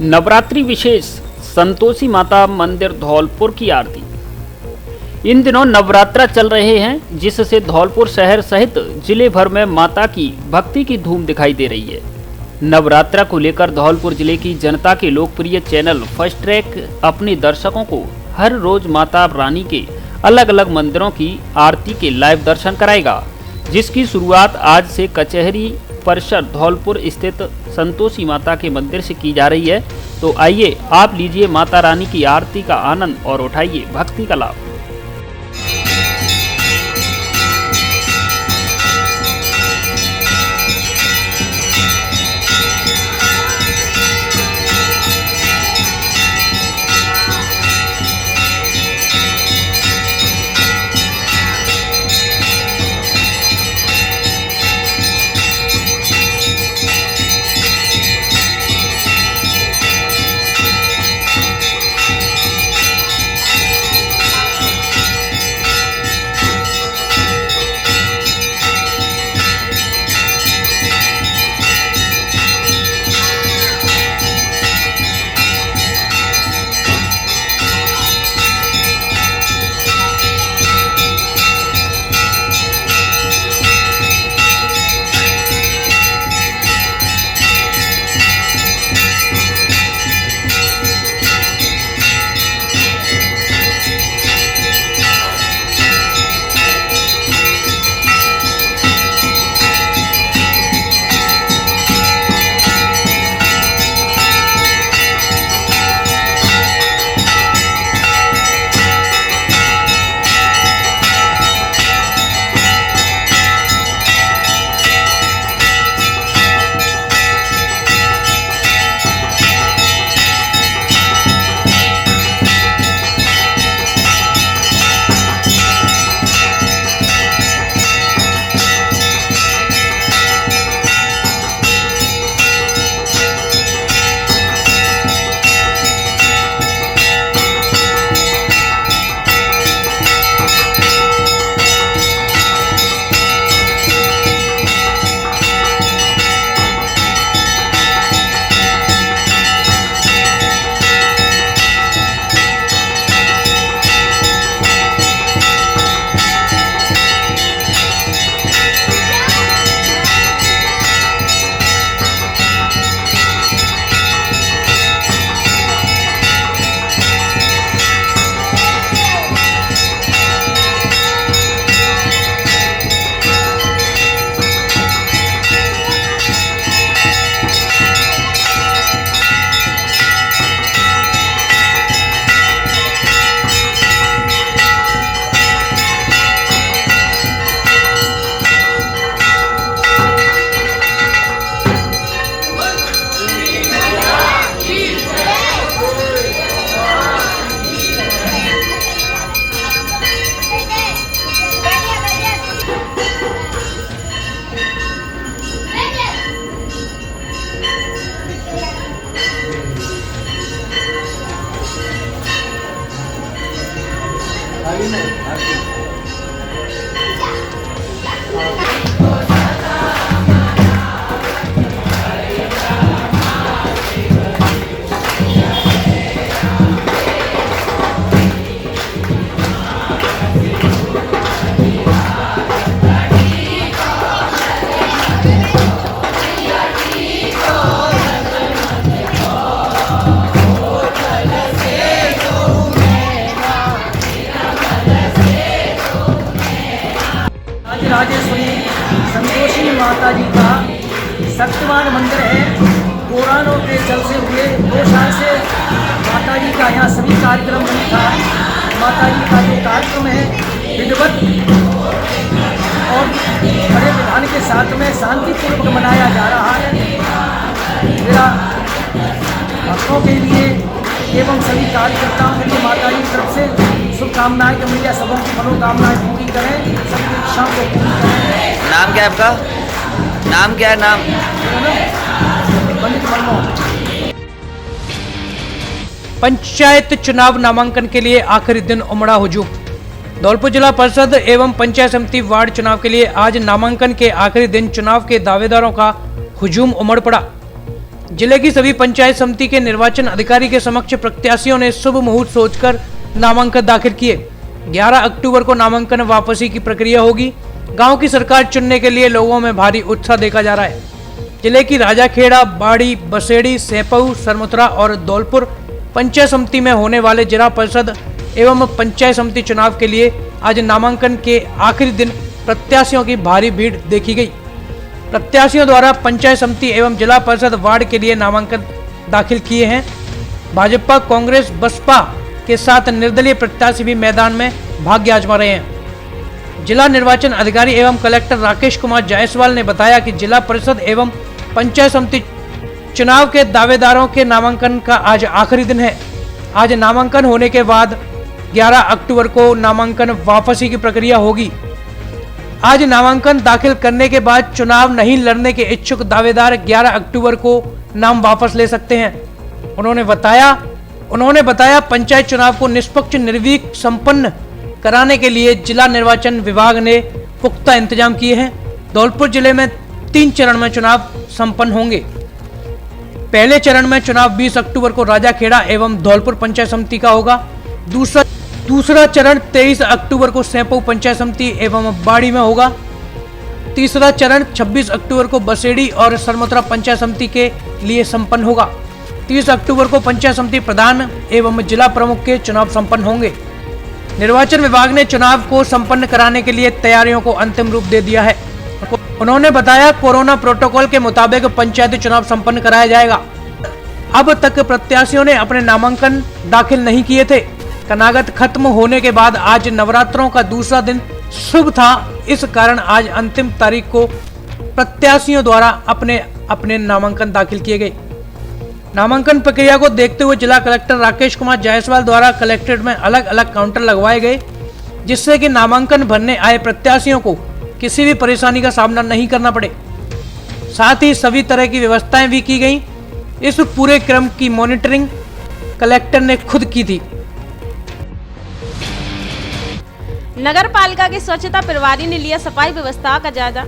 नवरात्रि विशेष संतोषी माता मंदिर धौलपुर की आरती। इन दिनों नवरात्रा चल रहे हैं, जिससे धौलपुर शहर सहित जिले भर में माता की भक्ति की धूम दिखाई दे रही है। नवरात्रा को लेकर धौलपुर जिले की जनता के लोकप्रिय चैनल फर्स्ट ट्रैक अपने दर्शकों को हर रोज माता रानी के अलग अलग मंदिरों की आरती के लाइव दर्शन कराएगा, जिसकी शुरुआत आज से कचहरी परिसर धौलपुर स्थित संतोषी माता के मंदिर से की जा रही है। तो आइए आप लीजिए माता रानी की आरती का आनंद और उठाइए भक्ति का लाभ। राजेश्वरी संतोषी माता जी का शक्तिमान मंदिर है। पुराणों के जल से हुए 2 साल से माता जी का यहाँ सभी कार्यक्रम नहीं था। माता जी का जो कार्यक्रम है विधिवत और बड़े विधान के साथ में शांतिपूर्वक मनाया जा रहा है। मेरा भक्तों के लिए एवं सभी कार्यकर्ताओं के लिए माता जी की तरफ से शुभकामनाएं कि मैया सबों की मनोकामनाएं पूरी करें, सबकी इच्छाओं को पूरी करें। नाम क्या है आपका? नाम क्या है? नाम पंडित मनमोहन। पंचायत चुनाव नामांकन के लिए आखिरी दिन उमड़ा हुजूम। धौलपुर जिला परिषद एवं पंचायत समिति वार्ड चुनाव के लिए आज नामांकन के आखिरी दिन चुनाव के दावेदारों का हुजूम उमड़ पड़ा। जिले की सभी पंचायत समिति के निर्वाचन अधिकारी के समक्ष प्रत्याशियों ने शुभ मुहूर्त सोचकर नामांकन दाखिल किए। 11 अक्टूबर को नामांकन वापसी की प्रक्रिया होगी। गांव की सरकार चुनने के लिए लोगों में भारी उत्साह देखा जा रहा है। जिले की राजाखेड़ा, बाड़ी, बसेड़ी, सेपऊ, सरमुत्रा और धौलपुर पंचायत समिति में होने वाले जिला परिषद एवं पंचायत समिति चुनाव के लिए आज नामांकन के आखिरी दिन प्रत्याशियों की भारी भीड़ देखी गई। प्रत्याशियों द्वारा पंचायत समिति एवं जिला परिषद वार्ड के लिए नामांकन दाखिल किए हैं। भाजपा, कांग्रेस, बसपा के साथ निर्दलीय प्रत्याशी भी मैदान में भाग्य आजमा रहे हैं। जिला निर्वाचन अधिकारी एवं कलेक्टर राकेश कुमार जायसवाल ने बताया कि जिला परिषद एवं पंचायत समिति चुनाव के दावेदारों के नामांकन का आज आखिरी दिन है। आज नामांकन होने के बाद 11 अक्टूबर को नामांकन वापसी की प्रक्रिया होगी। आज नामांकन दाखिल करने के बाद चुनाव नहीं लड़ने के इच्छुक दावेदार 11 अक्टूबर को नाम वापस ले सकते हैं। उन्होंने बताया पंचायत चुनाव को निष्पक्ष निर्भीक संपन्न कराने के लिए जिला निर्वाचन विभाग ने पुख्ता इंतजाम किए हैं। धौलपुर जिले में 3 चरण में चुनाव संपन्न होंगे। पहले चरण में चुनाव 20 अक्टूबर को राजाखेड़ा एवं धौलपुर पंचायत समिति का होगा। दूसरा चरण 23 अक्टूबर को सेपऊ पंचायत समिति एवं बाड़ी में होगा। तीसरा चरण 26 अक्टूबर को बसेड़ी और सरमुत्रा पंचायत समिति के लिए संपन्न होगा। 30 अक्टूबर को पंचायत समिति प्रधान एवं जिला प्रमुख के चुनाव संपन्न होंगे। निर्वाचन विभाग ने चुनाव को संपन्न कराने के लिए तैयारियों को अंतिम रूप दे दिया है। उन्होंने बताया कोरोना प्रोटोकॉल के मुताबिक पंचायती चुनाव संपन्न कराया जाएगा। अब तक प्रत्याशियों ने अपने नामांकन दाखिल नहीं किए थे। कनागत खत्म होने के बाद आज नवरात्रों का दूसरा दिन शुभ था। इस कारण आज अंतिम तारीख को प्रत्याशियों द्वारा अपने नामांकन दाखिल किए गए। नामांकन प्रक्रिया को देखते हुए जिला कलेक्टर राकेश कुमार जायसवाल द्वारा कलेक्ट्रेट में अलग अलग काउंटर लगवाए गए, जिससे कि नामांकन भरने आए प्रत्याशियों को किसी भी परेशानी का सामना नहीं करना पड़े। साथ ही सभी तरह की व्यवस्थाएं भी की गई। इस पूरे क्रम की मॉनिटरिंग कलेक्टर ने खुद की थी। नगर पालिका के स्वच्छता प्रभारी ने लिया सफाई व्यवस्था का जायजा।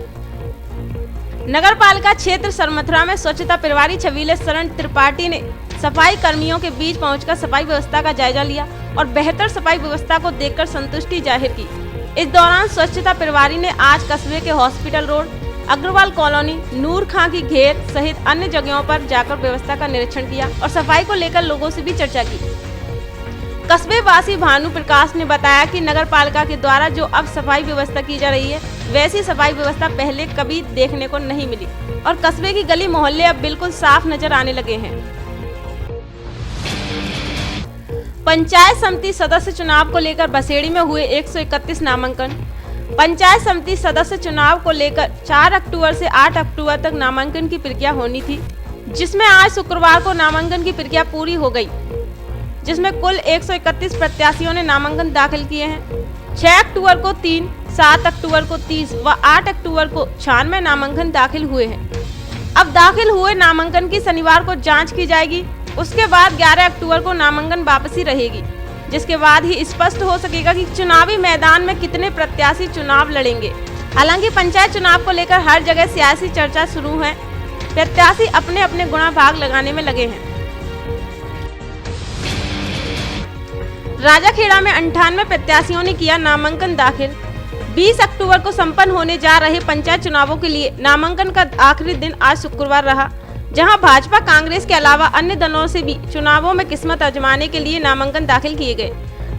नगर पालिका क्षेत्र सरमुत्रा में स्वच्छता प्रभारी छबीले शरण त्रिपाठी ने सफाई कर्मियों के बीच पहुंचकर सफाई व्यवस्था का जायजा लिया और बेहतर सफाई व्यवस्था को देखकर संतुष्टि जाहिर की। इस दौरान स्वच्छता प्रभारी ने आज कस्बे के हॉस्पिटल रोड, अग्रवाल कॉलोनी, नूर खां की घेर सहित अन्य जगहों पर जाकर व्यवस्था का निरीक्षण किया और सफाई को लेकर लोगों से भी चर्चा की। कस्बे वासी भानु प्रकाश ने बताया कि नगर पालिका के द्वारा जो अब सफाई व्यवस्था की जा रही है, वैसी सफाई व्यवस्था पहले कभी देखने को नहीं मिली और कस्बे की गली मोहल्ले अब बिल्कुल साफ नजर आने लगे हैं। पंचायत समिति सदस्य चुनाव को लेकर बसेड़ी में हुए 131 नामांकन। पंचायत समिति सदस्य चुनाव को लेकर 4 अक्टूबर से 8 अक्टूबर तक नामांकन की प्रक्रिया होनी थी, जिसमें आज शुक्रवार को नामांकन की प्रक्रिया पूरी हो गई, जिसमें कुल 131 प्रत्याशियों ने नामांकन दाखिल किए हैं। 6 अक्टूबर को 3, 7 अक्टूबर को 30 व 8 अक्टूबर को 96 नामांकन दाखिल हुए हैं। अब दाखिल हुए नामांकन की शनिवार को जांच की जाएगी। उसके बाद 11 अक्टूबर को नामांकन वापसी रहेगी, जिसके बाद ही स्पष्ट हो सकेगा कि चुनावी मैदान में कितने प्रत्याशी चुनाव लड़ेंगे। हालांकि पंचायत चुनाव को लेकर हर जगह सियासी चर्चा शुरू है। प्रत्याशी अपने अपने गुणा भाग लगाने में लगे हैं। राजाखेड़ा में 98 प्रत्याशियों ने किया नामांकन दाखिल। 20 अक्टूबर को संपन्न होने जा रहे पंचायत चुनावों के लिए नामांकन का आखिरी दिन आज शुक्रवार रहा, जहां भाजपा, कांग्रेस के अलावा अन्य दलों से भी चुनावों में किस्मत आजमाने के लिए नामांकन दाखिल किए गए।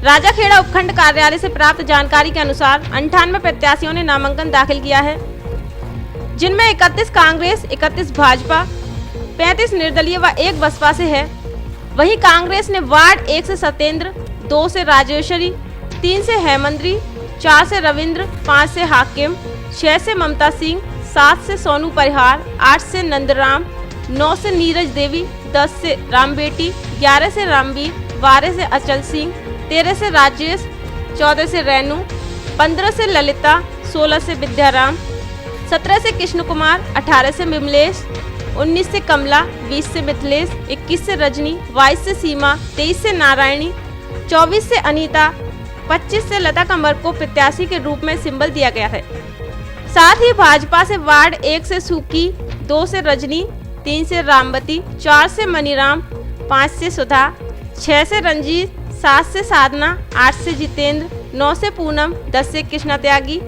राजाखेड़ा उपखंड कार्यालय से प्राप्त जानकारी के अनुसार 98 प्रत्याशियों ने नामांकन दाखिल किया है, जिनमें 31 कांग्रेस, 31 भाजपा, 35 निर्दलीय व 1 बसपा से है। वहीं कांग्रेस ने वार्ड 1 से सत्येंद्र, 2 से राजेश्वरी, 3 से हेमंद्री, 4 से रविंद्र, 5 से हाकिम, 6 से ममता सिंह, 7 से सोनू परिहार, 8 से नंदराम, 9 से नीरज देवी, 10 से रामबेटी, 11 से रामवीर, 12 से अचल सिंह, 13 से राजेश, 14 से रेनू, 15 से ललिता, 16 से विद्याराम, 17 से कृष्ण कुमार, 18 से विमलेश, 19 से कमला, 20 से मिथिलेश, 21 से रजनी, 22 से सीमा, 23 से नारायणी, 24 से अनीता, 25 से लता कंवर को प्रत्याशी के रूप में सिंबल दिया गया है। साथ ही भाजपा से वार्ड 1 से सुकी, 2 से रजनी, 3 से रामवती, 4 से मनीराम, 5 से सुधा, 6 से रंजीत, 7 से साधना, 8 से जितेंद्र, 9 से पूनम, 10 से कृष्णा त्यागी,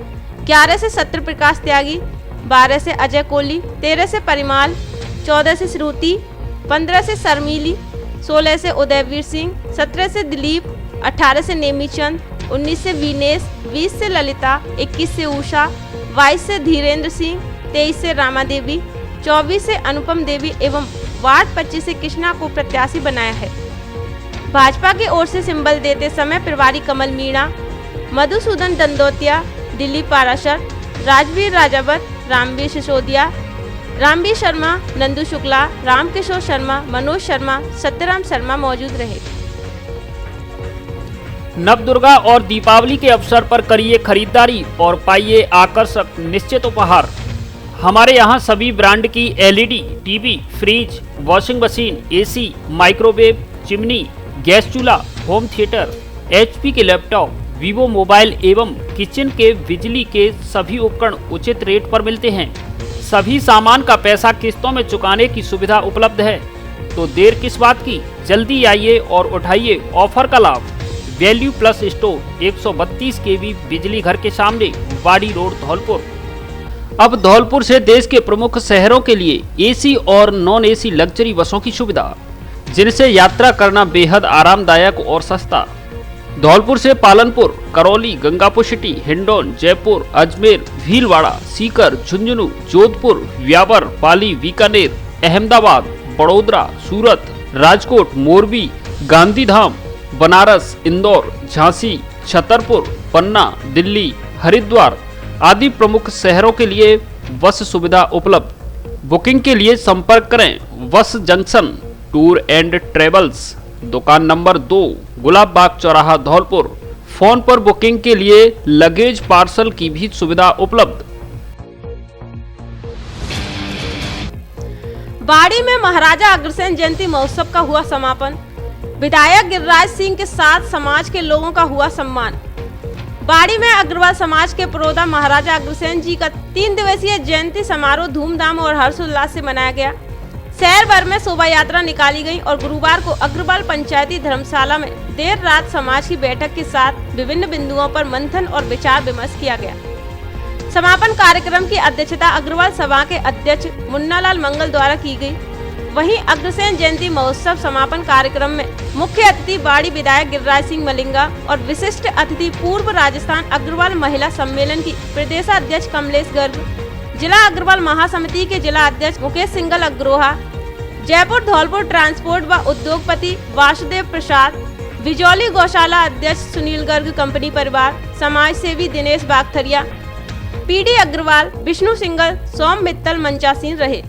11 से सत्र प्रकाश त्यागी, 12 से अजय कोहली, 13 से परिमाल, 14 से श्रुति, 15 से शर्मिली, 16 से उदयवीर सिंह, 17 से दिलीप, 18 से नेमीचंद, 19 से वीनेश, 20 से ललिता, 21 से उषा, 22 से धीरेन्द्र सिंह, 23 से रामा देवी, 24 से अनुपम देवी एवं वार्ड 25 से कृष्णा को प्रत्याशी बनाया है। भाजपा की ओर से सिंबल देते समय प्रभारी कमल मीणा, मधुसूदन दंडोतिया, दिलीप पाराशर, राजवीर राजावत, रामवीर सिसोदिया, रामवीर शर्मा, नंदू शुक्ला, रामकिशोर शर्मा, मनोज शर्मा, सत्यराम शर्मा मौजूद रहे। नवदुर्गा और दीपावली के अवसर पर करिए खरीदारी और पाइए आकर्षक निश्चित उपहार। हमारे यहाँ सभी ब्रांड की LED TV, fridge, washing machine, AC, microwave, chimney, gas चूल्हा, होम थिएटर, एचपी के लैपटॉप, वीवो मोबाइल एवं किचन के बिजली के सभी उपकरण उचित रेट पर मिलते हैं। सभी सामान का पैसा किस्तों में चुकाने की सुविधा उपलब्ध है। तो देर किस बात की, जल्दी आइए और उठाइए ऑफर का लाभ। वैल्यू प्लस स्टोर 132 केवी बिजली घर के सामने, वाड़ी रोड, धौलपुर। अब धौलपुर से देश के प्रमुख शहरों के लिए एसी और नॉन एसी लग्जरी बसों की सुविधा, जिनसे यात्रा करना बेहद आरामदायक और सस्ता। धौलपुर से पालनपुर, करौली, गंगापुर सिटी, हिंडौन, जयपुर, अजमेर, भीलवाड़ा, सीकर, झुंझुनू, जोधपुर, व्यावर, पाली, बीकानेर, अहमदाबाद, बड़ोदरा, सूरत, राजकोट, मोरबी, गांधीधाम, बनारस, इंदौर, झांसी, छतरपुर, पन्ना, दिल्ली, हरिद्वार आदि प्रमुख शहरों के लिए बस सुविधा उपलब्ध। बुकिंग के लिए संपर्क करें बस जंक्शन टूर एंड ट्रेवल्स, दुकान नंबर 2, गुलाब बाग चौराहा, धौलपुर। फोन पर बुकिंग के लिए लगेज पार्सल की भी सुविधा उपलब्ध। बाड़ी में महाराजा अग्रसेन जयंती महोत्सव का हुआ समापन। विधायक गिरिराज सिंह के साथ समाज के लोगों का हुआ सम्मान। बाड़ी में अग्रवाल समाज के पुरोधा महाराजा अग्रसेन जी का 3 दिवसीय जयंती समारोह धूमधाम और हर्षोल्लास से मनाया गया। शहर भर में शोभा यात्रा निकाली गई और गुरुवार को अग्रवाल पंचायती धर्मशाला में देर रात समाज की बैठक के साथ विभिन्न बिंदुओं पर मंथन और विचार विमर्श किया गया। समापन कार्यक्रम की अध्यक्षता अग्रवाल सभा के अध्यक्ष मुन्नालाल मंगल द्वारा की गई। वहीं अग्रसेन जयंती महोत्सव समापन कार्यक्रम में मुख्य अतिथि बाड़ी विधायक गिरिराज सिंह मलिंगा और विशिष्ट अतिथि पूर्व राजस्थान अग्रवाल महिला सम्मेलन की प्रदेशाध्यक्ष कमलेश गर्ग, जिला अग्रवाल महासमिति के जिला अध्यक्ष मुकेश सिंगल अग्रोहा, जयपुर धौलपुर ट्रांसपोर्ट व उद्योगपति वासुदेव प्रसाद, बिजौली गौशाला अध्यक्ष सुनील गर्ग कंपनी परिवार, समाज सेवी दिनेश बागथरिया, पीडी अग्रवाल, विष्णु सिंगल, सोम मित्तल मंचासीन रहे,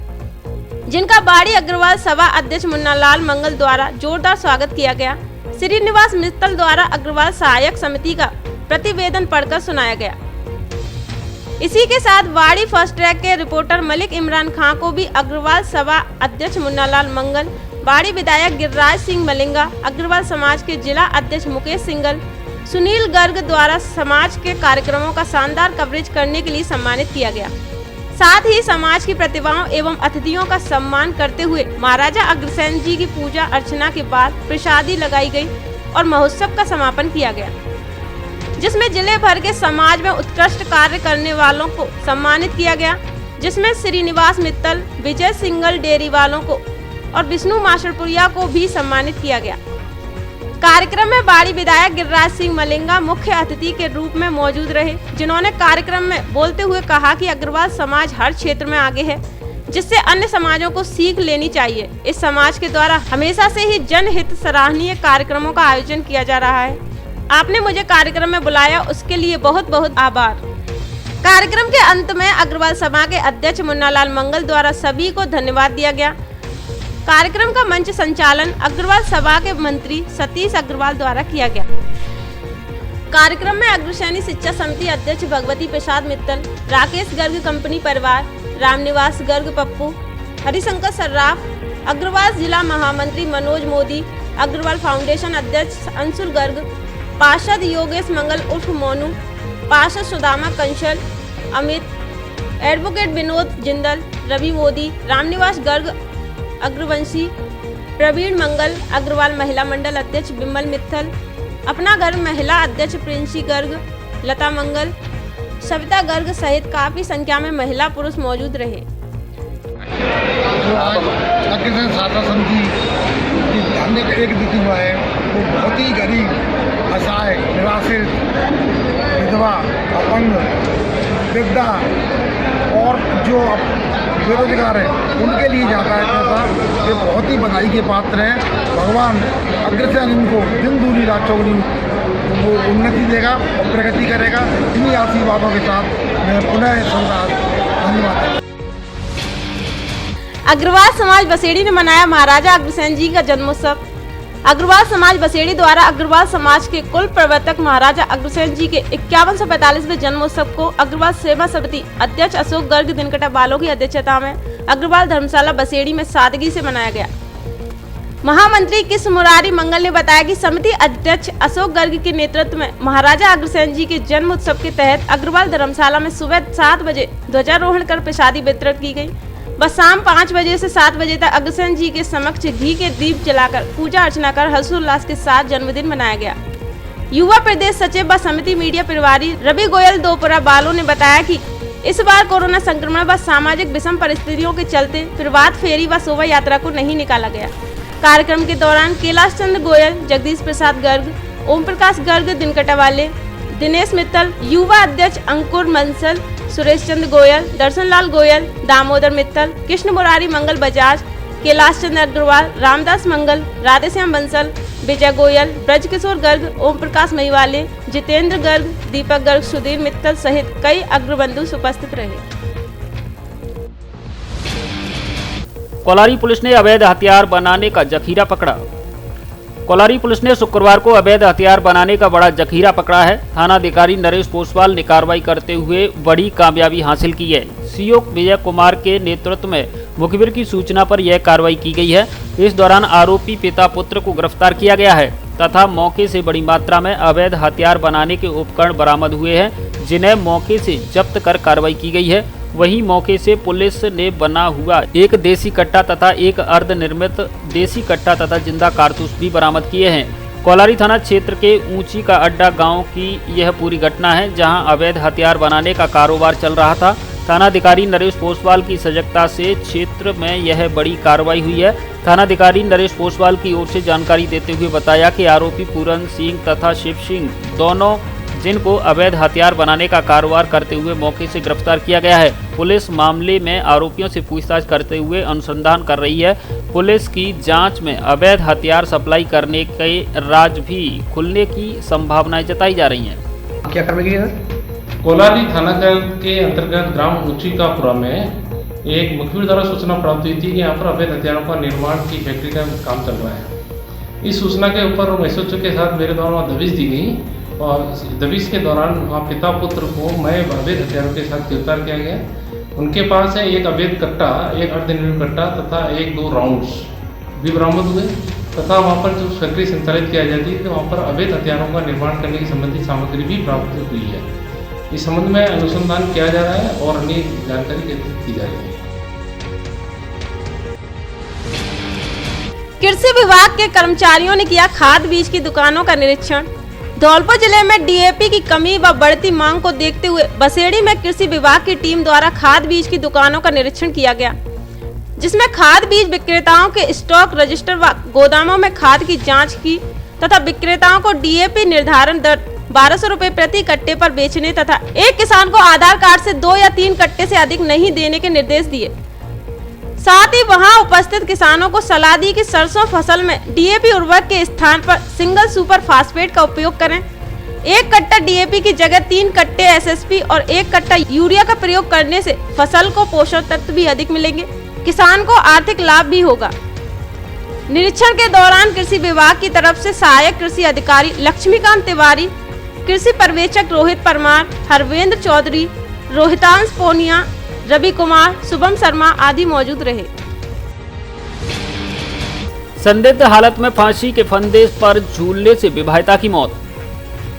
जिनका बाड़ी अग्रवाल सभा अध्यक्ष मुन्नालाल मंगल द्वारा जोरदार स्वागत किया गया। श्रीनिवास मित्तल द्वारा अग्रवाल सहायक समिति का प्रतिवेदन पढ़कर सुनाया गया। इसी के साथ बाड़ी फर्स्ट ट्रैक के रिपोर्टर मलिक इमरान खान को भी अग्रवाल सभा अध्यक्ष मुन्नालाल मंगल, बाड़ी विधायक गिरिराज सिंह मलिंगा, अग्रवाल समाज के जिला अध्यक्ष मुकेश सिंगल, सुनील गर्ग द्वारा समाज के कार्यक्रमों का शानदार कवरेज करने के लिए सम्मानित किया गया। साथ ही समाज की प्रतिभाओं एवं अतिथियों का सम्मान करते हुए महाराजा अग्रसेन जी की पूजा अर्चना के बाद प्रसादी लगाई गई और महोत्सव का समापन किया गया, जिसमें जिले भर के समाज में उत्कृष्ट कार्य करने वालों को सम्मानित किया गया, जिसमें श्रीनिवास मित्तल, विजय सिंगल डेयरी वालों को और विष्णु माशरपुरिया को भी सम्मानित किया गया। कार्यक्रम में बाड़ी विधायक गिरिराज सिंह मलिंगा मुख्य अतिथि के रूप में मौजूद रहे, जिन्होंने कार्यक्रम में बोलते हुए कहा कि अग्रवाल समाज हर क्षेत्र में आगे है, जिससे अन्य समाजों को सीख लेनी चाहिए। इस समाज के द्वारा हमेशा से ही जनहित सराहनीय कार्यक्रमों का आयोजन किया जा रहा है। आपने मुझे कार्यक्रम में बुलाया, उसके लिए बहुत बहुत आभार। कार्यक्रम के अंत में अग्रवाल सभा के अध्यक्ष मुन्नालाल मंगल द्वारा सभी को धन्यवाद दिया गया। कार्यक्रम का मंच संचालन अग्रवाल सभा के मंत्री सतीश अग्रवाल द्वारा किया गया। कार्यक्रम में अग्रसैनी शिक्षा समिति अध्यक्ष भगवती प्रसाद मित्तल, राकेश गर्ग कंपनी परिवार, रामनिवास गर्ग पप्पू, हरिशंकर सर्राफ, अग्रवाल जिला महामंत्री मनोज मोदी, अग्रवाल फाउंडेशन अध्यक्ष अंशुल गर्ग, पार्षद योगेश मंगल उर्फ मोनू, पार्षद सुदामा कंशल, अमित, एडवोकेट विनोद जिंदल, रवि मोदी, रामनिवास गर्ग अग्रवंशी, प्रवीण मंगल अग्रवाल महिला मंडल अध्यक्ष बिमल मित्तल, अपना घर महिला अध्यक्ष प्रिंसी गर्ग, लता मंगल, सविता गर्ग सहित काफी संख्या में महिला पुरुष मौजूद रहे। जो आज अग्रसेन साधना समिति की धान्य एक तिथि हुआ है, वो बहुत ही गरीब, असहाय, निराश्रित, विधवा, अपंग, वृद्धा और जो बेरोजगार है उनके लिए जाता है पैसा। ये बहुत ही बधाई के पात्र हैं। भगवान अग्रसेन इनको दिन दूनी रात चौगुनी वो उन्नति देगा और प्रगति करेगा। इन्हीं आशीर्वादों के साथ मैं पुनः धन्यवाद। अग्रवाल समाज बसेड़ी ने मनाया महाराजा अग्रसेन जी का जन्मोत्सव। अग्रवाल समाज बसेड़ी द्वारा अग्रवाल समाज के कुल प्रवर्तक महाराजा अग्रसेन जी के 5145वें जन्मोत्सव को अग्रवाल सेवा समिति अध्यक्ष अशोक गर्ग दिनकटा बालों की अध्यक्षता में अग्रवाल धर्मशाला बसेड़ी में सादगी से मनाया गया। महामंत्री कृष्ण मुरारी मंगल ने बताया कि समिति अध्यक्ष अशोक गर्ग के नेतृत्व में महाराजा अग्रसेन जी के जन्म उत्सव के तहत अग्रवाल धर्मशाला में सुबह 7 बजे ध्वजारोहण कर प्रसादी वितरण की गई। बस शाम 5 बजे से 7 बजे तक अग्रसेन जी के समक्ष घी के दीप जलाकर पूजा अर्चना कर हर्षोल्लास के साथ जन्मदिन मनाया गया। युवा प्रदेश सचिव व समिति मीडिया प्रभारी रवि गोयल दोपरा बालों ने बताया कि इस बार कोरोना संक्रमण व सामाजिक विषम परिस्थितियों के चलते प्रभात फेरी व शोभा यात्रा को नहीं निकाला गया। कार्यक्रम के दौरान कैलाश चंद्र गोयल, जगदीश प्रसाद गर्ग, ओम प्रकाश गर्ग दिनकटा वाले, दिनेश मित्तल, युवा अध्यक्ष अंकुर मंसल, सुरेश चंद्र गोयल, दर्शन लाल गोयल, दामोदर मित्तल, कृष्ण मुरारी मंगल बजाज, कैलाश चंद्र अग्रवाल, रामदास मंगल, राधेश्याम बंसल, विजय गोयल, ब्रजकिशोर गर्ग, ओम प्रकाश महिवाले, जितेंद्र गर्ग, दीपक गर्ग, सुधीर मित्तल सहित कई अग्रबंधु उपस्थित रहे। कोलारी पुलिस ने अवैध हथियार बनाने का जखीरा पकड़ा। कोलारी पुलिस ने शुक्रवार को अवैध हथियार बनाने का बड़ा जखीरा पकड़ा है। थानाधिकारी नरेश पोसवाल ने कार्रवाई करते हुए बड़ी कामयाबी हासिल की है। सीओ विजय कुमार के नेतृत्व में मुखबिर की सूचना पर यह कार्रवाई की गई है। इस दौरान आरोपी पिता पुत्र को गिरफ्तार किया गया है तथा मौके से बड़ी मात्रा में अवैध हथियार बनाने के उपकरण बरामद हुए हैं, जिन्हें मौके से जब्त कर कार्रवाई की गई है। वहीं मौके से पुलिस ने बना हुआ एक देसी कट्टा तथा एक अर्धनिर्मित देसी कट्टा तथा जिंदा कारतूस भी बरामद किए हैं। कोलारी थाना क्षेत्र के ऊंची का अड्डा गांव की यह पूरी घटना है, जहां अवैध हथियार बनाने का कारोबार चल रहा था। थानाधिकारी नरेश पोसवाल की सजगता से क्षेत्र में यह बड़ी कार्रवाई हुई है। थानाधिकारी नरेश पोसवाल की ओर से जानकारी देते हुए बताया कि आरोपी पूरन सिंह तथा शिव सिंह दोनों, जिनको अवैध हथियार बनाने का कारोबार करते हुए मौके से गिरफ्तार किया गया है। पुलिस मामले में आरोपियों से पूछताछ करते हुए अनुसंधान कर रही है। पुलिस की जांच में अवैध हथियार सप्लाई करने के राज भी खुलने की संभावनाएं जताई जा रही हैं। क्या कार्रवाई की है? कोलारी थाना के अंतर्गत ग्राम ऊंचीकापुरा में एक मुखबिर द्वारा सूचना प्राप्त हुई थी कि यहाँ पर अवैध हथियारों का निर्माण की फैक्ट्री का काम चल रहा है। इस सूचना के ऊपर महसूस के साथ मेरे द्वारा वहाँ दबिश दी गई और दबिश के दौरान वहाँ पिता पुत्र को मैं अवैध हथियारों के साथ गिरफ्तार किया गया। उनके पास है एक अवैध कट्टा, एक अर्धनिर्मित कट्टा तथा 1-2 राउंड्स भी बरामद हुए तथा वहाँ पर जो फैक्ट्री संचालित किया जाती है तो वहाँ पर अवैध हथियारों का निर्माण करने की संबंधित सामग्री भी प्राप्त हुई है। इस संबंध में अनुसंधान किया जा रहा है और अन्य जानकारी एकत्रित की जा रही है। कृषि विभाग के कर्मचारियों ने किया खाद बीज की दुकानों का निरीक्षण। धौलपुर जिले में डीएपी की कमी व बढ़ती मांग को देखते हुए बसेड़ी में कृषि विभाग की टीम द्वारा खाद बीज की दुकानों का निरीक्षण किया गया, जिसमें खाद बीज विक्रेताओं के स्टॉक रजिस्टर व गोदामों में खाद की जांच की तथा विक्रेताओं को डीएपी निर्धारण दर 1200 रुपए प्रति कट्टे पर बेचने तथा एक किसान को आधार कार्ड से 2 या 3 कट्टे से अधिक नहीं देने के निर्देश दिए। साथ ही वहां उपस्थित किसानों को सलाह दी कि सरसों फसल में डीएपी उर्वरक के स्थान पर सिंगल सुपर फास्फेट का उपयोग करें। 1 कट्टा डीएपी की जगह 3 कट्टे एसएसपी और 1 कट्टा यूरिया का प्रयोग करने से फसल को पोषक तत्व भी अधिक मिलेंगे, किसान को आर्थिक लाभ भी होगा। निरीक्षण के दौरान कृषि विभाग की तरफ से सहायक कृषि अधिकारी लक्ष्मीकांत तिवारी, कृषि पर्यवेक्षक रोहित परमार, हरवेंद्र चौधरी, रोहितांश पोनिया, रवि कुमार, शुभम शर्मा आदि मौजूद रहे। संदिग्ध हालत में फांसी के फंदे पर झूलने से विवाहिता की मौत।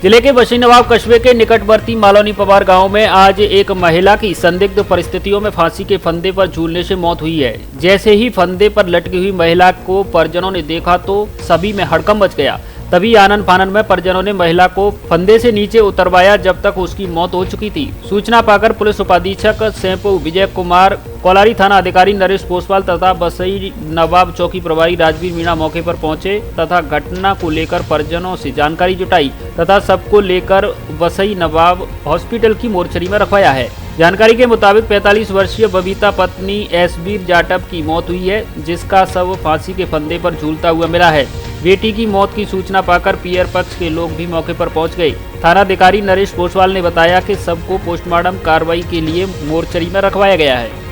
जिले के बशीनवाब कस्बे के निकटवर्ती मालौनी पवार गांव में आज एक महिला की संदिग्ध परिस्थितियों में फांसी के फंदे पर झूलने से मौत हुई है। जैसे ही फंदे पर लटकी हुई महिला को परिजनों ने देखा तो सभी में हड़कंप मच गया। तभी आनन फानन में परिजनों ने महिला को फंदे से नीचे उतरवाया, जब तक उसकी मौत हो चुकी थी। सूचना पाकर पुलिस उपाधीक्षक सेंपो विजय कुमार, कोलारी थाना अधिकारी नरेश पोसवाल तथा बसई नवाब चौकी प्रभारी राजवीर मीणा मौके पर पहुंचे तथा घटना को लेकर परिजनों से जानकारी जुटाई तथा सबको लेकर बसई नवाब हॉस्पिटल की मोर्चरी में रखवाया है। जानकारी के मुताबिक 45 वर्षीय बबीता पत्नी एसबीर जाटव की मौत हुई है, जिसका शव फांसी के फंदे पर झूलता हुआ मिला है। बेटी की मौत की सूचना पाकर पियर पक्ष के लोग भी मौके पर पहुंच गए। थानाधिकारी नरेश पोसवाल ने बताया कि सबको पोस्टमार्टम कार्रवाई के लिए मोर्चरी में रखवाया गया है।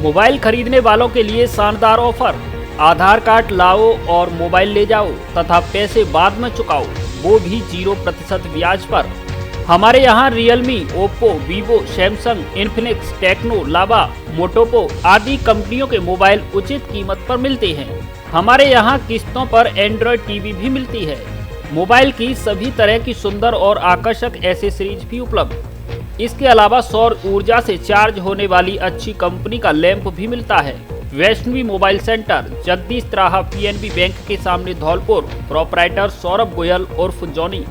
मोबाइल खरीदने वालों के लिए शानदार ऑफर, आधार कार्ड लाओ और मोबाइल ले जाओ तथा पैसे बाद में चुकाओ, वो भी 0% ब्याज पर। हमारे यहाँ Realme, Oppo, Vivo, Samsung, Infinix, Tecno, Lava, मोटोपो आदि कंपनियों के मोबाइल उचित कीमत पर मिलते हैं। हमारे यहाँ किस्तों पर एंड्रॉयड टीवी भी मिलती है। मोबाइल की सभी तरह की सुंदर और आकर्षक एसेसरीज भी उपलब्ध। इसके अलावा सौर ऊर्जा से चार्ज होने वाली अच्छी कंपनी का लैंप भी मिलता है। वैष्णवी मोबाइल सेंटर, जगदीश त्राहा पीएनबी बैंक के सामने, धौलपुर। प्रोपराइटर सौरभ गोयल उर्फ जॉनी।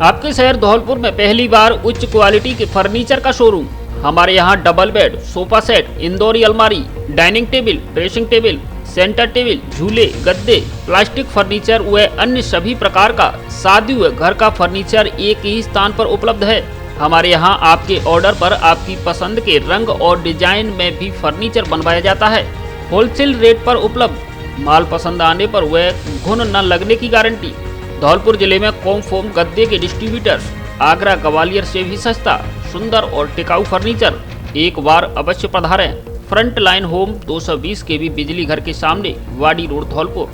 आपके शहर धौलपुर में पहली बार उच्च क्वालिटी के फर्नीचर का शोरूम। हमारे यहाँ डबल बेड, सोफा सेट, इंदौरी अलमारी, dining table, dressing table, centre table, झूले, गद्दे, प्लास्टिक फर्नीचर व अन्य सभी प्रकार का शादी व घर का फर्नीचर एक ही स्थान पर उपलब्ध है। हमारे यहाँ आपके ऑर्डर पर आपकी पसंद के रंग और डिजाइन में भी फर्नीचर बनवाया जाता है। होलसेल रेट पर उपलब्ध। माल पसंद आने पर वह घुन न लगने की गारंटी। धौलपुर जिले में कॉमफोम गद्दे के डिस्ट्रीब्यूटर्स, आगरा ग्वालियर से भी सस्ता, सुंदर और टिकाऊ फर्नीचर। एक बार अवश्य पधारें। फ्रंट लाइन होम 220 केवी बिजली घर के सामने, वाडी रोड, धौलपुर।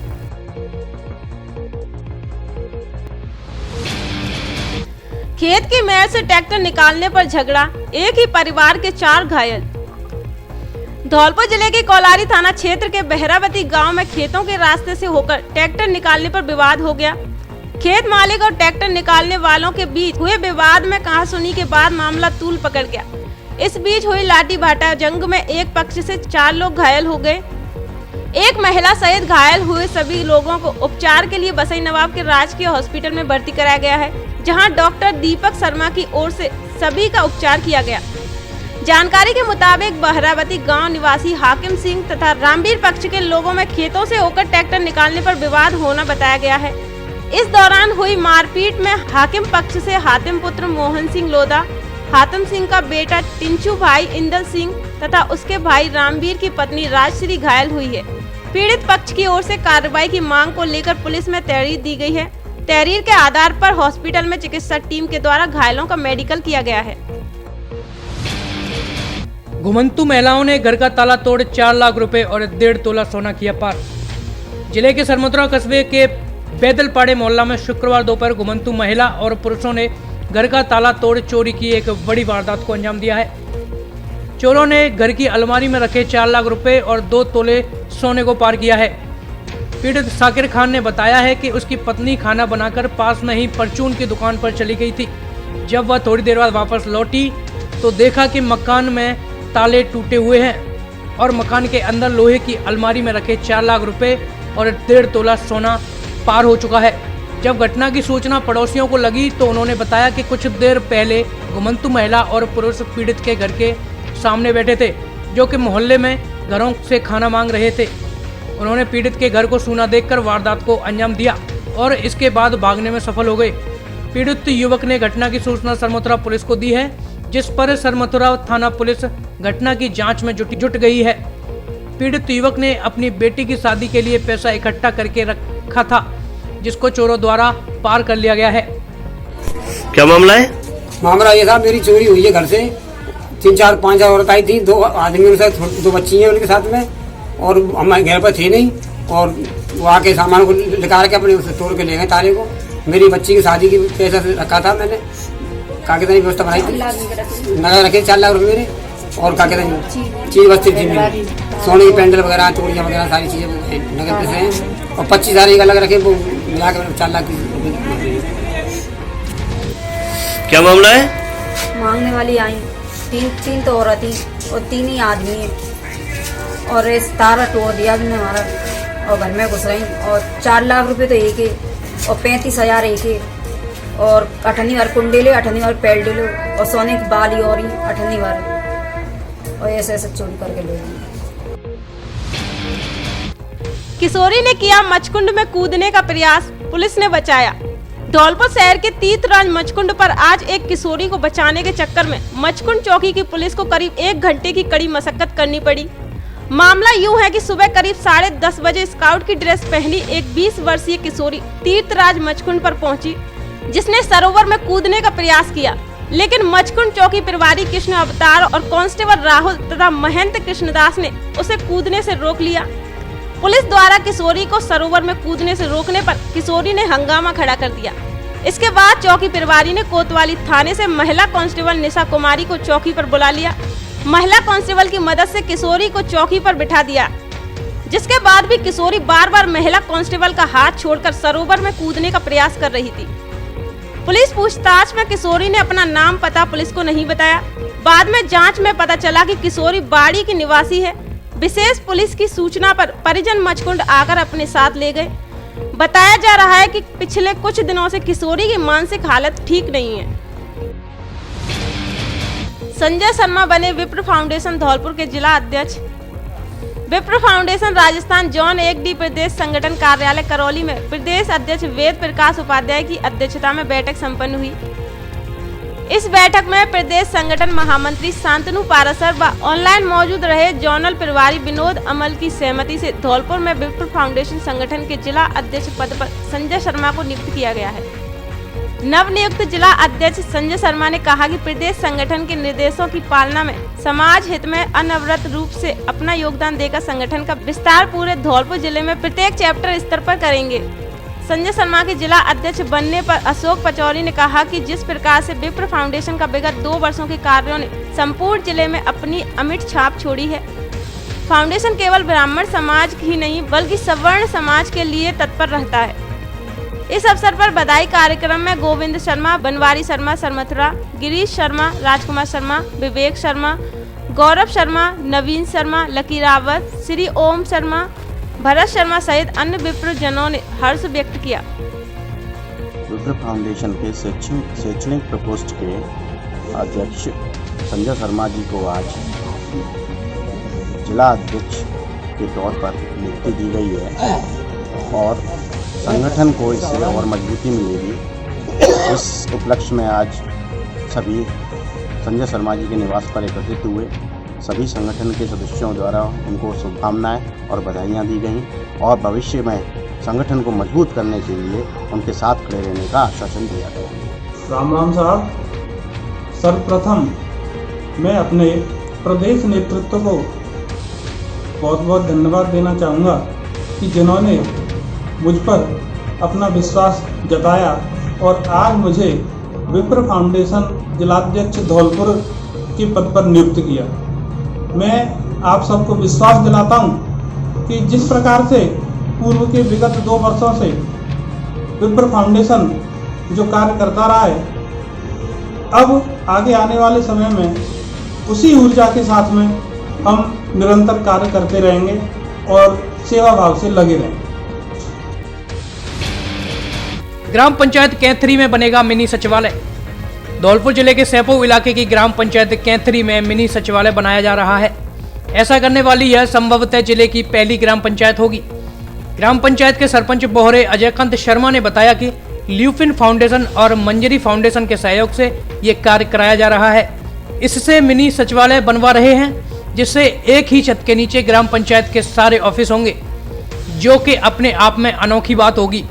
खेत की मैर से ट्रैक्टर निकालने पर झगड़ा, एक ही परिवार के 4 घायल। धौलपुर जिले के कोलारी थाना क्षेत्र के बहरावती गांव में खेतों के रास्ते से होकर ट्रैक्टर निकालने पर विवाद हो गया। खेत मालिक और ट्रैक्टर निकालने वालों के बीच हुए विवाद में कहासुनी के बाद मामला तूल पकड़ गया। इस बीच हुई लाठी भाटा जंग में एक पक्ष से 4 लोग घायल हो गए। एक महिला सहित घायल हुए सभी लोगों को उपचार के लिए बसई नवाब के राजकीय हॉस्पिटल में भर्ती कराया गया है, जहां डॉक्टर दीपक शर्मा की ओर से सभी का उपचार किया गया। जानकारी के मुताबिक बहरावती गांव निवासी हाकिम सिंह तथा रामवीर पक्ष के लोगों में खेतों से होकर ट्रैक्टर निकालने पर विवाद होना बताया गया है। इस दौरान हुई मारपीट में हाकिम पक्ष से हातिम पुत्र मोहन सिंह लोधा, हातिम सिंह का बेटा टिंचू भाई इंदल सिंह तथा उसके भाई रामवीर की पत्नी राजश्री घायल हुई है। पीड़ित पक्ष की ओर से कार्रवाई की मांग को लेकर पुलिस में तहरीर दी गई है। तहरीर के आधार पर हॉस्पिटल में चिकित्सा टीम के द्वारा घायलों का मेडिकल किया गया है। घुमंतु महिलाओं ने घर का ताला तोड़ 4 लाख रुपए और 1.5 तोला सोना किया पार। जिले के सरमथुरा कस्बे के बैदलपाड़े मोहल्ला में शुक्रवार दोपहर घुमंतु महिला और पुरुषों ने घर का ताला तोड़ चोरी की एक बड़ी वारदात को अंजाम दिया है। चोरों ने घर की अलमारी में रखे 4 लाख रुपए और 2 तोले सोने को पार किया है। पीड़ित साकिर खान ने बताया है कि उसकी पत्नी खाना बनाकर पास में ही परचून की दुकान पर चली गई थी। जब वह थोड़ी देर बाद वापस लौटी तो देखा कि मकान में ताले टूटे हुए हैं और मकान के अंदर लोहे की अलमारी में रखे 4 लाख रुपए और 1.5 तोला सोना पार हो चुका है। जब घटना की सूचना पड़ोसियों को लगी तो उन्होंने बताया कि कुछ देर पहले घुमंतु महिला और पुरुष पीड़ित के घर के सामने बैठे थे, जो कि मोहल्ले में घरों से खाना मांग रहे थे। उन्होंने पीड़ित के घर को सूना देखकर वारदात को अंजाम दिया और इसके बाद भागने में सफल हो गए। पीड़ित युवक ने घटना की सूचना सरमथुरा पुलिस को दी है, जिस पर सरमथुरा थाना पुलिस घटना की जांच में जुट गई है। पीड़ित युवक ने अपनी बेटी की शादी के लिए पैसा इकट्ठा करके रखा था, जिसको चोरों द्वारा पार कर लिया गया है। क्या मामला है? मामला ये था, मेरी चोरी हुई है घर से। 3, 4, 5 औरत आई थी, 2 आदमी उनसे 2 बच्ची हैं उनके साथ में, और हमारे घर पर थे नहीं, और वो आके सामान को निकाल के अपने उसे तोड़ के ले गए ताले को। मेरी बच्ची की शादी की पैसा रखा था, मैंने कागज की व्यवस्था बनाई थी, नगद रखे 4 लाख रुपये मेरे, और कागज चीज बस्ती थी मेरी, सोने की पेंडल वगैरह, चूड़ियाँ वगैरह सारी चीजें नगद पैसे हैं, और 25,000 एक अलग रखे, वो मिला के 4 लाख की। क्या मामला है? मांगने वाली आई, तीन तो औरत थी और 3 ही आदमी है, और तारा टोड़ दिया हमने हमारा और घर में घुस रही, और 4 लाख रुपए तो एक है और 35,000 एक है, और 18 बार कुंडेले, 18 बार पेड़ डेलो और सोने की बाली और 18 बार, और ऐसे ऐसे चोरी करके ले गई। किशोरी ने किया मचकुंड में कूदने का प्रयास, पुलिस ने बचाया। धौलपुर शहर के तीर्थराज मचकुंड पर आज एक किशोरी को बचाने के चक्कर में मचकुंड चौकी की पुलिस को करीब 1 घंटे की कड़ी मशक्कत करनी पड़ी। मामला यूं है कि सुबह करीब 10:30 बजे स्काउट की ड्रेस पहनी एक 20 वर्षीय किशोरी तीर्थराज मचकुंड पर पहुंची, जिसने सरोवर में कूदने का प्रयास किया, लेकिन मचकुंड चौकी प्रभारी कृष्ण अवतार और कांस्टेबल राहुल तथा महंत कृष्णदास ने उसे कूदने से रोक लिया। पुलिस द्वारा किशोरी को सरोवर में कूदने से रोकने पर किशोरी ने हंगामा खड़ा कर दिया। इसके बाद चौकी प्रभारी ने कोतवाली थाने से महिला कांस्टेबल निशा कुमारी को चौकी पर बुला लिया। महिला कांस्टेबल की मदद से किशोरी को चौकी पर बिठा दिया, जिसके बाद भी किशोरी बार बार महिला कांस्टेबल का हाथ छोड़कर सरोवर में कूदने का प्रयास कर रही थी। पुलिस पूछताछ में किशोरी ने अपना नाम पता पुलिस को नहीं बताया। बाद में जांच में पता चला कि किशोरी बाड़ी की निवासी है। विशेष पुलिस की सूचना पर परिजन मचकुंड आकर अपने साथ ले गए। बताया जा रहा है कि पिछले कुछ दिनों से किशोरी की मानसिक हालत ठीक नहीं है। संजय शर्मा बने विप्र फाउंडेशन धौलपुर के जिला अध्यक्ष। विप्र फाउंडेशन राजस्थान जोन 1D प्रदेश संगठन कार्यालय करौली में प्रदेश अध्यक्ष वेद प्रकाश उपाध्याय की अध्यक्षता में बैठक संपन्न हुई। इस बैठक में प्रदेश संगठन महामंत्री शांतनु पाराशर व ऑनलाइन मौजूद रहे जोनल प्रभारी विनोद अमल की सहमति से धौलपुर में विप्र फाउंडेशन संगठन के जिला अध्यक्ष पद पर संजय शर्मा को नियुक्त किया गया है। नवनियुक्त जिला अध्यक्ष संजय शर्मा ने कहा कि प्रदेश संगठन के निर्देशों की पालना में समाज हित में अनवरत रूप से अपना योगदान देकर संगठन का विस्तार पूरे धौलपुर जिले में प्रत्येक चैप्टर स्तर पर करेंगे। संजय शर्मा के जिला अध्यक्ष बनने पर अशोक पचौरी ने कहा कि जिस प्रकार से विप्र फाउंडेशन का विगत 2 वर्षों के कार्यों ने संपूर्ण जिले में अपनी अमिट छाप छोड़ी है, फाउंडेशन केवल ब्राह्मण समाज ही नहीं बल्कि सवर्ण समाज के लिए तत्पर रहता है। इस अवसर पर बधाई कार्यक्रम में गोविंद शर्मा, बनवारी शर्मा, सरमथुरा, गिरीश शर्मा, राजकुमार शर्मा, विवेक शर्मा, गौरव शर्मा, नवीन शर्मा, लकी रावत, श्री ओम शर्मा, भरत शर्मा सहित अन्य विप्र जनों ने हर्ष व्यक्त किया। विप्र फाउंडेशन के शैक्षणिक प्रकोष्ठ के अध्यक्ष संजय शर्मा जी को आज जिला अध्यक्ष के तौर पर नियुक्ति दी गई है और संगठन को इससे और मजबूती मिलेगी। इस उपलक्ष्य में आज सभी संजय शर्मा जी के निवास पर एकत्रित हुए सभी संगठन के सदस्यों द्वारा उनको शुभकामनाएं और बधाइयां दी गईं और भविष्य में संगठन को मजबूत करने के लिए उनके साथ खड़े रहने का आश्वासन दिया गया। राम राम साहब, सर्वप्रथम मैं अपने प्रदेश नेतृत्व को बहुत बहुत धन्यवाद देना चाहूँगा कि जिन्होंने मुझ पर अपना विश्वास जताया और आज मुझे विप्र फाउंडेशन जिलाध्यक्ष धौलपुर के पद पर नियुक्त किया। मैं आप सबको विश्वास दिलाता हूं कि जिस प्रकार से पूर्व के विगत 2 वर्षों से विप्र फाउंडेशन जो कार्य करता रहा है, अब आगे आने वाले समय में उसी ऊर्जा के साथ में हम निरंतर कार्य करते रहेंगे और सेवा भाव से लगे रहेंगे। ग्राम पंचायत कैंथरी में बनेगा मिनी सचिवालय। धौलपुर जिले के सैपो इलाके की ग्राम पंचायत कैंथरी में मिनी सचिवालय बनाया जा रहा है। ऐसा करने वाली यह संभवतः जिले की पहली ग्राम पंचायत होगी। ग्राम पंचायत के सरपंच बोहरे अजयकांत शर्मा ने बताया कि ल्यूफिन फाउंडेशन और मंजरी फाउंडेशन के सहयोग से ये कार्य कराया जा रहा है। इससे मिनी सचिवालय बनवा रहे हैं, जिससे एक ही छत के नीचे ग्राम पंचायत के सारे ऑफिस होंगे, जो कि अपने आप में अनोखी बात होगी।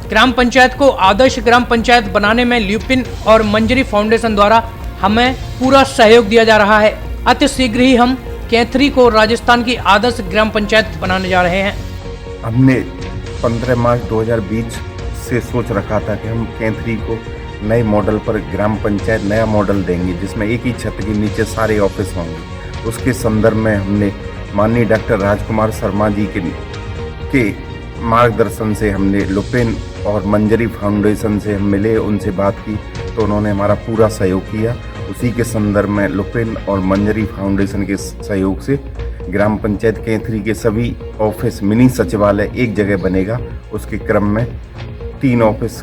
ग्राम पंचायत को आदर्श ग्राम पंचायत बनाने में ल्यूपिन और मंजरी फाउंडेशन द्वारा हमें पूरा सहयोग दिया जा रहा है। अति शीघ्र ही हम कैंथरी को राजस्थान की आदर्श ग्राम पंचायत बनाने जा रहे हैं। हमने 15 मार्च 2020 से सोच रखा था कि हम कैंथरी को नए मॉडल पर ग्राम पंचायत नया मॉडल देंगे, जिसमें एक ही छत के नीचे सारे ऑफिस होंगे। उसके संदर्भ में हमने माननीय डॉक्टर राजकुमार शर्मा जी के मार्गदर्शन से हमने लुपिन और मंजरी फाउंडेशन से हम मिले, उनसे बात की तो उन्होंने हमारा पूरा सहयोग किया। उसी के संदर्भ में लुपिन और मंजरी फाउंडेशन के सहयोग से ग्राम पंचायत कैथरी के सभी ऑफिस मिनी सचिवालय एक जगह बनेगा। उसके क्रम में 3 ऑफिस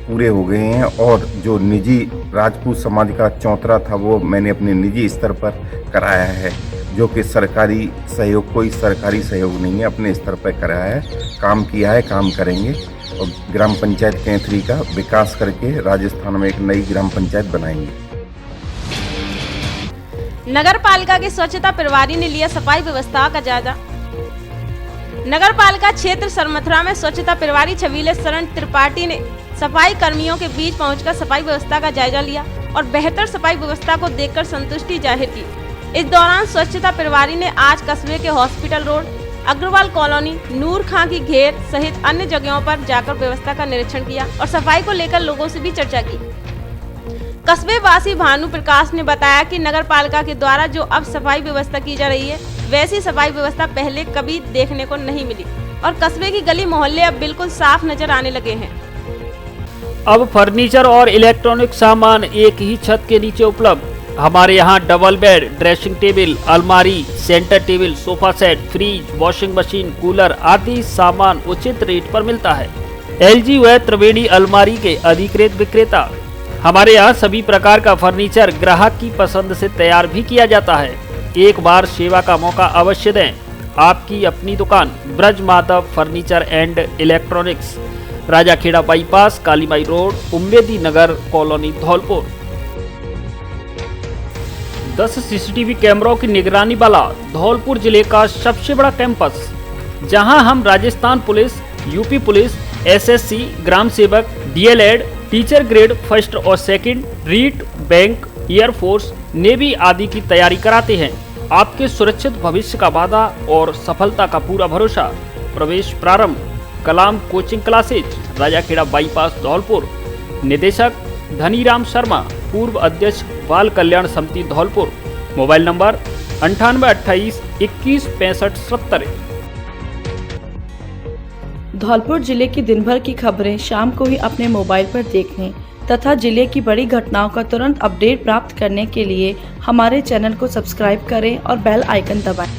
पूरे हो गए हैं और जो निजी राजपूत समाज का चौतरा था वो मैंने अपने निजी स्तर पर कराया है, जो कि सरकारी सहयोग, कोई सरकारी सहयोग नहीं है, अपने स्तर पर कराया है, काम किया है, काम करेंगे और ग्राम पंचायत कैथरी का विकास करके राजस्थान में एक नई ग्राम पंचायत बनाएंगे। नगर पालिका के स्वच्छता प्रभारी ने लिया सफाई व्यवस्था का जायजा। नगर पालिका क्षेत्र सरमथुरा में स्वच्छता प्रभारी छबीले शरण त्रिपाठी ने सफाई कर्मियों के बीच पहुंचकर सफाई व्यवस्था का जायजा लिया और बेहतर सफाई व्यवस्था को देखकर संतुष्टि जाहिर की। इस दौरान स्वच्छता प्रभारी ने आज कस्बे के हॉस्पिटल रोड, अग्रवाल कॉलोनी, नूर खां की घेर सहित अन्य जगहों पर जाकर व्यवस्था का निरीक्षण किया और सफाई को लेकर लोगों से भी चर्चा की। कस्बे वासी भानु प्रकाश ने बताया कि नगर पालिका के द्वारा जो अब सफाई व्यवस्था की जा रही है, वैसी सफाई व्यवस्था पहले कभी देखने को नहीं मिली और कस्बे की गली मोहल्ले अब बिल्कुल साफ नजर आने लगे हैं। अब फर्नीचर और इलेक्ट्रॉनिक सामान एक ही छत के नीचे उपलब्ध। हमारे यहाँ डबल बेड, ड्रेसिंग टेबल, अलमारी, centre table, sofa set, fridge, washing machine, cooler आदि सामान उचित रेट पर मिलता है। LG व त्रिवेणी अलमारी के अधिकृत विक्रेता। हमारे यहाँ सभी प्रकार का फर्नीचर ग्राहक की पसंद से तैयार भी किया जाता है। एक बार सेवा का मौका अवश्य दें। आपकी अपनी दुकान Braj Madhav furniture and electronics, Rajakhera bypass, Kalimai road, Ummedi Nagar colony, Dholpur. 10 CCTV कैमरों की निगरानी वाला धौलपुर जिले का सबसे बड़ा कैंपस, जहां हम Rajasthan police, UP police, SSC, ग्राम सेवक, DLED, टीचर ग्रेड 1st और 2nd, REET, bank, air force, navy आदि की तैयारी कराते हैं। आपके सुरक्षित भविष्य का वादा और सफलता का पूरा भरोसा। प्रवेश प्रारंभ। Kalam coaching classes, Rajakhera bypass, Dholpur. निदेशक धनीराम शर्मा, पूर्व अध्यक्ष बाल कल्याण समिति, धौलपुर। Mobile number 9828 21 65 70। धौलपुर जिले की दिन भर की खबरें शाम को ही अपने मोबाइल पर देखने तथा जिले की बड़ी घटनाओं का तुरंत अपडेट प्राप्त करने के लिए हमारे चैनल को सब्सक्राइब करें और बेल आइकन दबाएं।